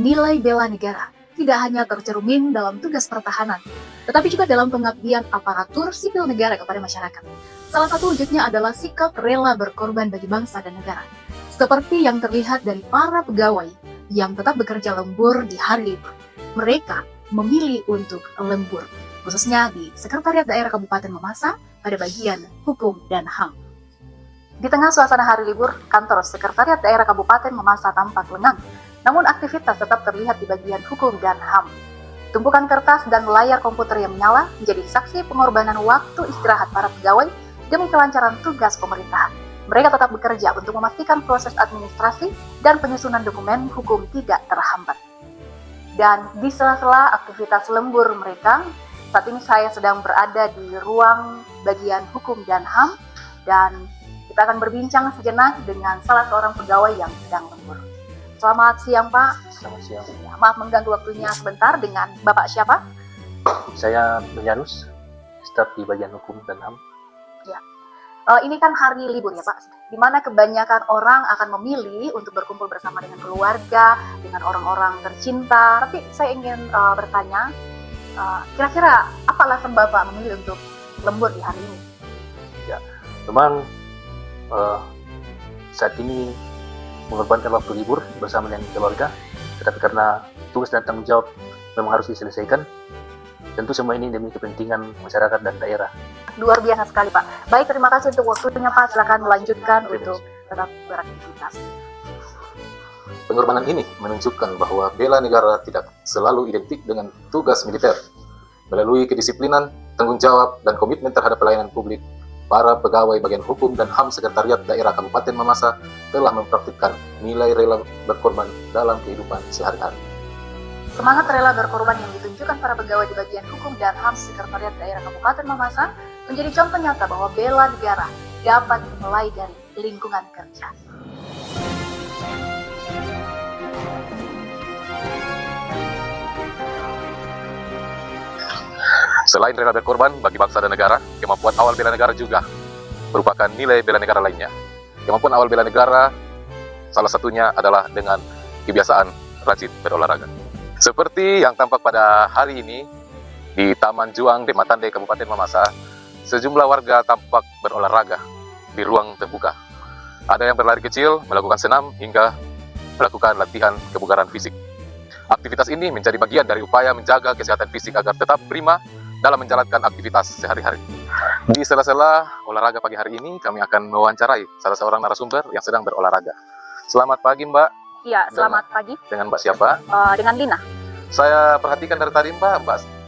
nilai bela negara tidak hanya tercermin dalam tugas pertahanan, tetapi juga dalam pengabdian aparatur sipil negara kepada masyarakat. Salah satu wujudnya adalah sikap rela berkorban bagi bangsa dan negara, seperti yang terlihat dari para pegawai yang tetap bekerja lembur di hari libur. Mereka memilih untuk lembur, khususnya di Sekretariat Daerah Kabupaten Mamasa pada bagian Hukum dan HAM. Di tengah suasana hari libur, kantor Sekretariat Daerah Kabupaten Mamasa tampak lengang, namun aktivitas tetap terlihat di bagian Hukum dan HAM. Tumpukan kertas dan layar komputer yang menyala menjadi saksi pengorbanan waktu istirahat para pegawai demi kelancaran tugas pemerintahan. Mereka tetap bekerja untuk memastikan proses administrasi dan penyusunan dokumen hukum tidak terhambat. Dan di sela-sela aktivitas lembur mereka, saat ini saya sedang berada di ruang bagian Hukum dan HAM, dan kita akan berbincang sejenak dengan salah seorang pegawai yang sedang lembur. Selamat siang, Pak. Selamat siang. Ya, maaf mengganggu waktunya sebentar. Dengan Bapak siapa? Saya Benjanus, staf di bagian hukum dan HAM. Ya. Ini kan hari libur ya, Pak, di mana kebanyakan orang akan memilih untuk berkumpul bersama dengan keluarga, dengan orang-orang tercinta. Tapi saya ingin bertanya, kira-kira apa alasan Bapak memilih untuk lembur di hari ini? Ya, memang saat ini mengorbankan waktu libur bersama dengan keluarga, tetapi karena tugas dan tanggung jawab memang harus diselesaikan. Tentu semua ini demi kepentingan masyarakat dan daerah. Luar biasa sekali, Pak. Baik, terima kasih untuk waktunya, Pak. Silakan melanjutkan untuk tetap beraktivitas. Pengorbanan ini menunjukkan bahwa bela negara tidak selalu identik dengan tugas militer. Melalui kedisiplinan, tanggung jawab, dan komitmen terhadap pelayanan publik, para pegawai bagian hukum dan HAM Sekretariat Daerah Kabupaten Mamasa telah mempraktikkan nilai rela berkorban dalam kehidupan sehari-hari. Semangat rela berkorban yang ditunjukkan para pegawai di bagian Hukum dan HAM Sekretariat Daerah Kabupaten Mamasa menjadi contoh nyata bahwa bela negara dapat dimulai dari lingkungan kerja. Selain rela berkorban bagi bangsa dan negara, kemampuan awal bela negara juga merupakan nilai bela negara lainnya. Kemampuan awal bela negara salah satunya adalah dengan kebiasaan rajin berolahraga. Seperti yang tampak pada hari ini di Taman Juang Dematande Kabupaten Mamasa, sejumlah warga tampak berolahraga di ruang terbuka. Ada yang berlari kecil, melakukan senam, hingga melakukan latihan kebugaran fisik. Aktivitas ini menjadi bagian dari upaya menjaga kesehatan fisik agar tetap prima dalam menjalankan aktivitas sehari-hari. Di sela-sela olahraga pagi hari ini, kami akan mewawancarai salah seorang narasumber yang sedang berolahraga. Selamat pagi, Mbak. Iya, selamat pagi. Dengan Mbak siapa? Dengan Lina. Saya perhatikan dari tadi Mbak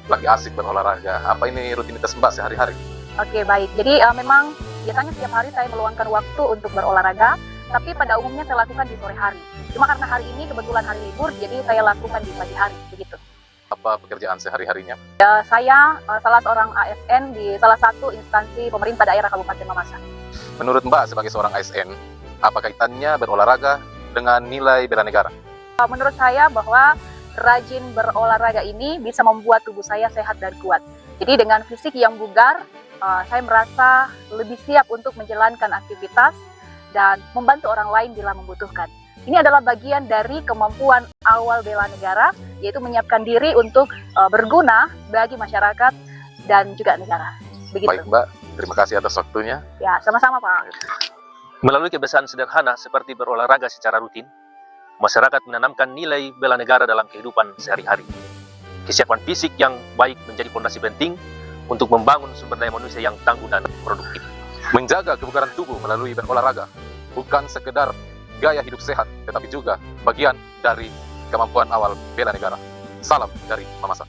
lagi asik berolahraga. Apa ini rutinitas Mbak sehari-hari? Oke, baik. Jadi memang biasanya setiap hari saya meluangkan waktu untuk berolahraga, tapi pada umumnya saya lakukan di sore hari. Cuma karena hari ini kebetulan hari libur, jadi saya lakukan di pagi hari, begitu. Apa pekerjaan sehari-harinya? Saya salah seorang ASN di salah satu instansi pemerintah daerah Kabupaten Mamasa. Menurut Mbak sebagai seorang ASN, apa kaitannya berolahraga dengan nilai bela negara? Menurut saya bahwa rajin berolahraga ini bisa membuat tubuh saya sehat dan kuat. Jadi dengan fisik yang bugar, saya merasa lebih siap untuk menjalankan aktivitas dan membantu orang lain bila membutuhkan. Ini adalah bagian dari kemampuan awal bela negara, yaitu menyiapkan diri untuk berguna bagi masyarakat dan juga negara. Begitu. Baik Mbak, terima kasih atas waktunya. Ya, sama-sama Pak. Melalui kebiasaan sederhana seperti berolahraga secara rutin, masyarakat menanamkan nilai bela negara dalam kehidupan sehari-hari. Kesiapan fisik yang baik menjadi fondasi penting untuk membangun sumber daya manusia yang tangguh dan produktif. Menjaga kebugaran tubuh melalui berolahraga bukan sekedar gaya hidup sehat, tetapi juga bagian dari kemampuan awal bela negara. Salam dari Mamasa.